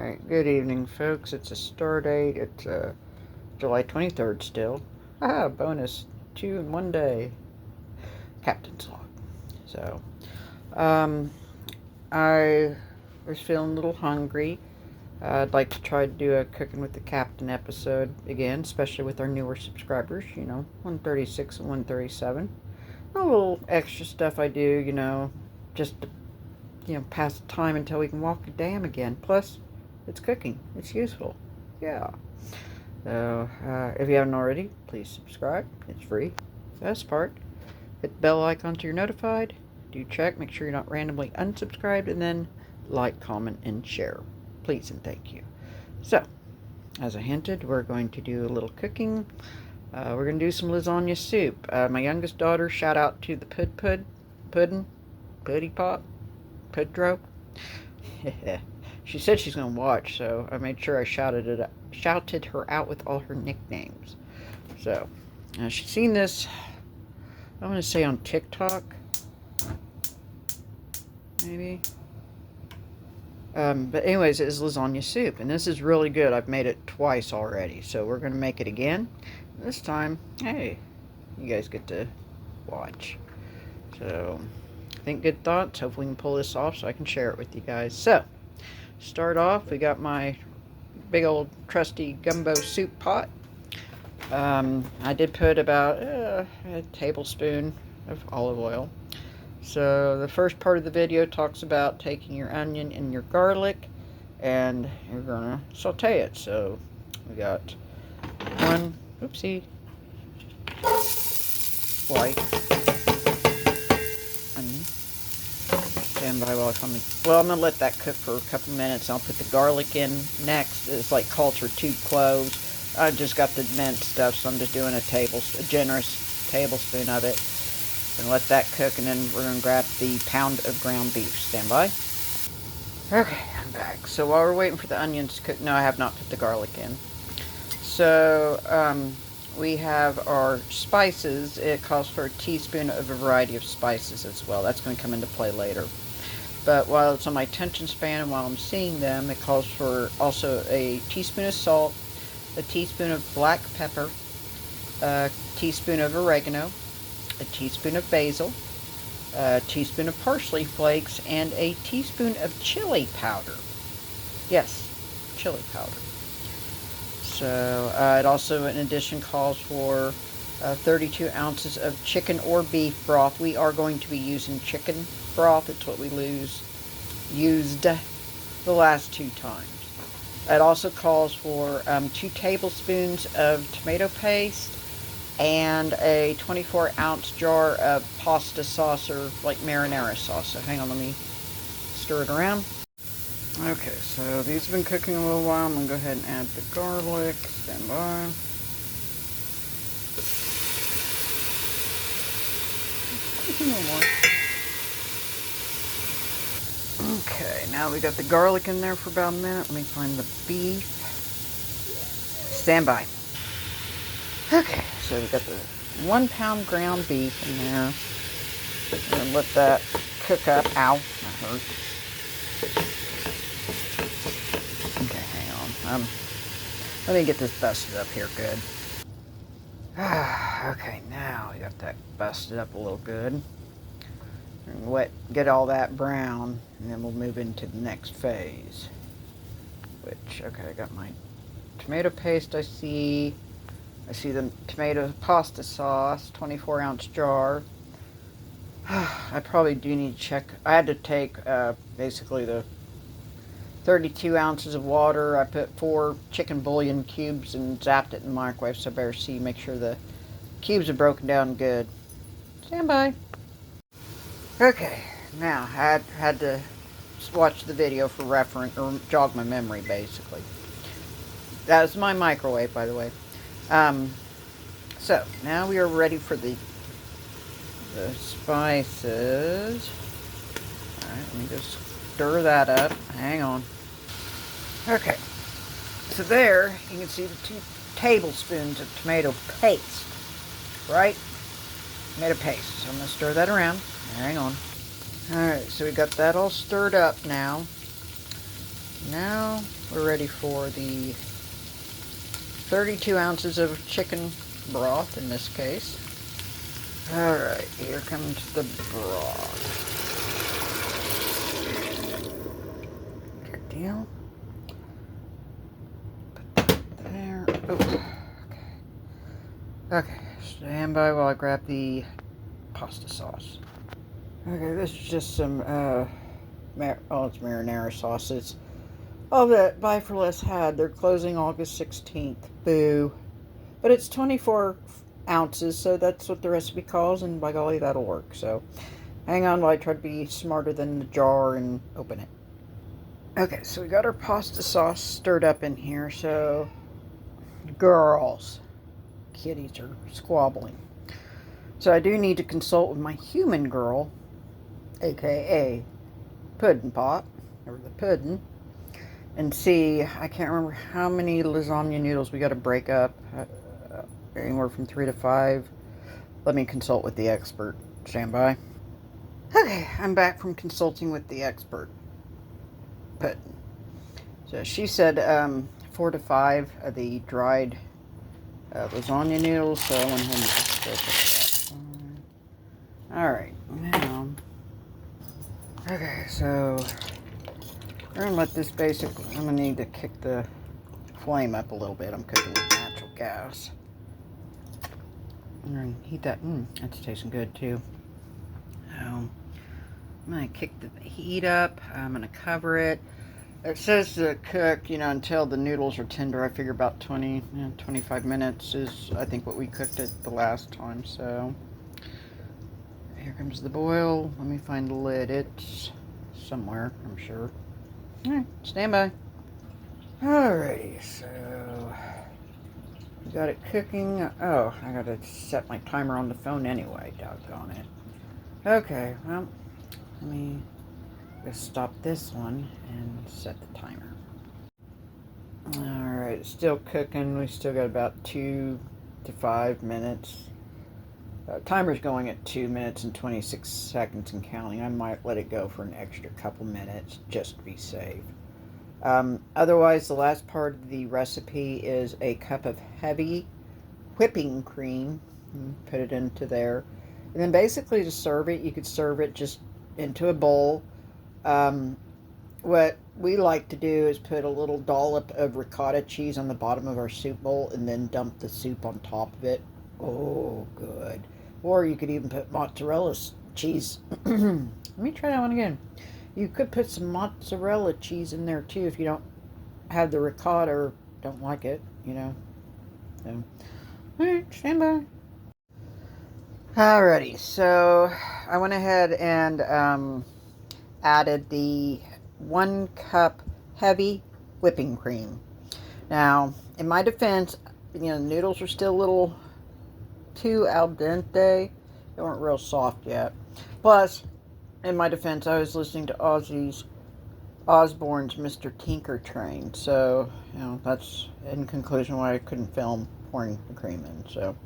Alright, good evening, folks. It's a Stardate. It's July 23rd still. Aha, bonus 2 in 1 day. Captain's log. So, I was feeling a little hungry. I'd like to try to do a Cooking with the Captain episode again, especially with our newer subscribers, 136 and 137. A little extra stuff I do, just to, pass the time until we can walk the dam again. Plus, it's cooking. It's useful. Yeah. So, if you haven't already, please subscribe. It's free. Best part, hit the bell icon so you're notified. Do check. Make sure you're not randomly unsubscribed. And then like, comment, and share. Please and thank you. So, as I hinted, we're going to do a little cooking. We're going to do some lasagna soup. My youngest daughter, shout out to the puddin, putty pop, pudro. She said she's going to watch, so I made sure I shouted her out with all her nicknames. So, she's seen this, I'm going to say on TikTok, maybe. But anyways, it is lasagna soup, and this is really good. I've made it twice already, so we're going to make it again. This time, hey, you guys get to watch. So, think good thoughts. Hopefully we can pull this off so I can share it with you guys. So, start off, we got my big old trusty gumbo soup pot. I did put about a tablespoon of olive oil. So the first part of the video talks about taking your onion and your garlic, and you're gonna saute it. So we got one, oopsie, white onion. Stand by while I come in. Well, I'm gonna let that cook for a couple minutes. I'll put the garlic in next. It's like cultured 2 cloves. I just got the minced stuff, so I'm just doing a generous tablespoon of it. And let that cook, and then we're going to grab the pound of ground beef. Stand by. Okay, I'm back. So while we're waiting for the onions to cook, no, I have not put the garlic in. So, we have our spices. It calls for a teaspoon of a variety of spices as well. That's going to come into play later. But while it's on my attention span and while I'm seeing them, it calls for also a teaspoon of salt, a teaspoon of black pepper, a teaspoon of oregano, a teaspoon of basil, a teaspoon of parsley flakes, and a teaspoon of chili powder. Yes, chili powder. So it also, in addition, calls for 32 ounces of chicken or beef broth. We are going to be using chicken broth. It's what we used the last 2 times. It also calls for 2 tablespoons of tomato paste, and a 24-ounce jar of pasta sauce, or like marinara sauce. So hang on, let me stir it around. Okay, so these have been cooking a little while. I'm going to go ahead and add the garlic. Stand by. A little more. Okay, now we got the garlic in there for about a minute. Let me find the beef. Stand by. Okay, so we got the 1 pound ground beef in there. And let that cook up. Ow, that hurt. Okay, hang on. Let me get this busted up here good. Okay, now we got that busted up a little good. Get all that brown, and then we'll move into the next phase. Okay, I got my tomato paste, I see the tomato pasta sauce, 24-ounce jar. I probably do need to check. I had to take basically the 32 ounces of water. I put 4 chicken bouillon cubes and zapped it in the microwave, so I better make sure the cubes are broken down good. Stand by. Okay, now I had to watch the video for reference, or jog my memory basically. That was my microwave, by the way. So now we are ready for the spices. Alright, let me just stir that up. Hang on. Okay. So there, you can see the 2 tablespoons of tomato paste. Right? Tomato paste. So I'm going to stir that around. Hang on. Alright, so we got that all stirred up now. now we're ready for the 32 ounces of chicken broth in this case. Alright, here comes the broth. Good deal. Put that there. Oh, okay. Okay, stand by while I grab the pasta sauce. Okay, this is just some, it's marinara sauces. All that Buy for Less had. They're closing August 16th. Boo. But it's 24 ounces, so that's what the recipe calls, and by golly, that'll work. So hang on while I try to be smarter than the jar and open it. Okay, so we got our pasta sauce stirred up in here, so girls, kitties are squabbling. So I do need to consult with my human girl, aka Puddin Pot, or the Puddin, and see, I can't remember how many lasagna noodles we got to break up, anywhere from 3 to 5. Let me consult with the expert. Stand by. Okay, I'm back from consulting with the expert, Puddin. So she said 4 to 5 of the dried lasagna noodles, so I went ahead and just go for that. Alright, now, okay, so we're going to let this basically, I'm going to need to kick the flame up a little bit. I'm cooking with natural gas. I'm going to heat that. That's tasting good too. So I'm going to kick the heat up. I'm going to cover it. It says to cook, until the noodles are tender. I figure about 25 minutes is, I think, what we cooked it the last time. So here comes the boil. Let me find the lid. It's somewhere, I'm sure. Alright, stand by. Alrighty, so we got it cooking. Oh, I gotta set my timer on the phone anyway, doggone it. Okay, well, let me just stop this one and set the timer. Alright, it's still cooking. We still got about 2 to 5 minutes. Timer's going at 2 minutes and 26 seconds and counting. I might let it go for an extra couple minutes just to be safe. Otherwise, the last part of the recipe is a cup of heavy whipping cream. Put it into there. And then basically to serve it, you could serve it just into a bowl. What we like to do is put a little dollop of ricotta cheese on the bottom of our soup bowl and then dump the soup on top of it. Oh, good. Or you could even put mozzarella cheese. Let me try that one again. You could put some mozzarella cheese in there too if you don't have the ricotta or don't like it, So, alright, stand by. Alrighty, so I went ahead and added the 1 cup heavy whipping cream. Now, in my defense, the noodles are still a little too al dente. They weren't real soft yet. Plus, in my defense, I was listening to Osbourne's Mr. Tinker Train. So, that's in conclusion why I couldn't film pouring the cream in. So,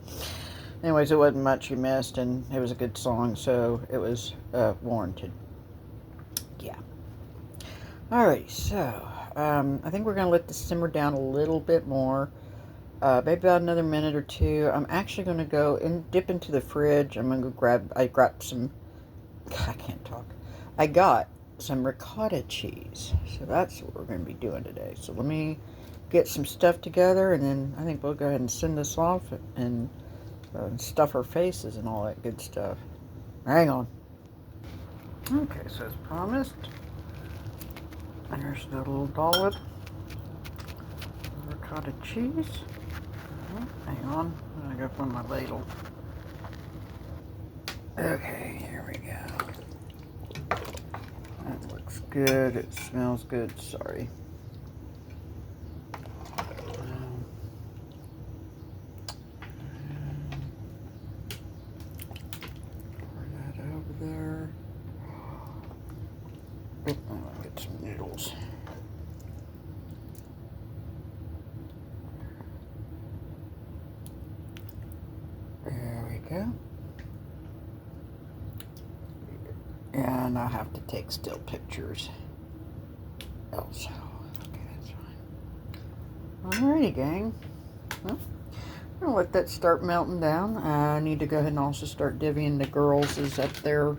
anyways, it wasn't much you missed, and it was a good song, so it was warranted. Yeah. Alright, so I think we're going to let this simmer down a little bit more. Maybe about another minute or two. I'm actually going to go and dip into the fridge. I'm going to go I got some, I can't talk. I got some ricotta cheese. So that's what we're going to be doing today. So let me get some stuff together, and then I think we'll go ahead and send this off and stuff our faces and all that good stuff. Hang on. Okay, so as promised, there's the little dollop of ricotta cheese. Hang on, I'm going to go find my ladle. Okay, here we go. That looks good. It smells good. Sorry. Pour that over there. Oh, I'll get some noodles. There we go. And I'll have to take still pictures also. Alrighty, gang. Well, I'm gonna let that start melting down. I need to go ahead and also start divvying the girls up their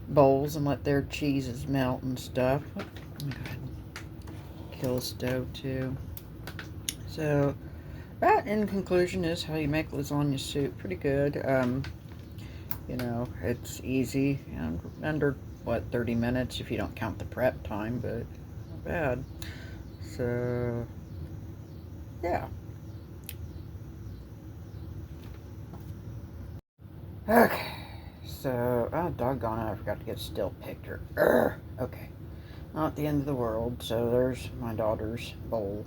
bowls and let their cheeses melt and stuff. Go ahead and kill the stove too. So that, in conclusion, is how you make lasagna soup. Pretty good. You know, it's easy. Under, what, 30 minutes if you don't count the prep time, but not bad. So, yeah. Okay. So, oh, doggone it, I forgot to get a still picture. Okay. Not the end of the world. So, there's my daughter's bowl.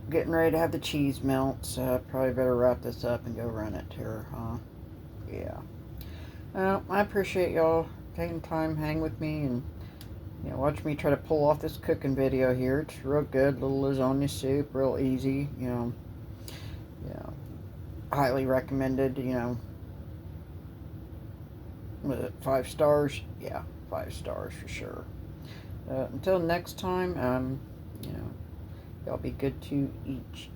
Getting ready to have the cheese melt, so probably better wrap this up and go run it to her, huh? Yeah. Well, I appreciate y'all taking time, hang with me, and watch me try to pull off this cooking video here. It's real good, little lasagna soup, real easy. Highly recommended. 5 stars. Yeah, 5 stars for sure. Until next time, y'all be good to each,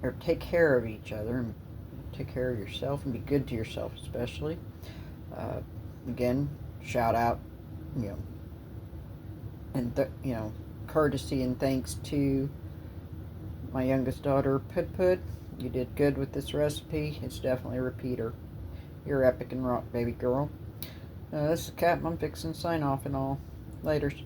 or take care of each other, and take care of yourself, and be good to yourself, especially. Again, shout out, and courtesy and thanks to my youngest daughter, Put. You did good with this recipe. It's definitely a repeater. You're epic and rock, baby girl. This is Cap. I'm fixing to sign off and all. Laters.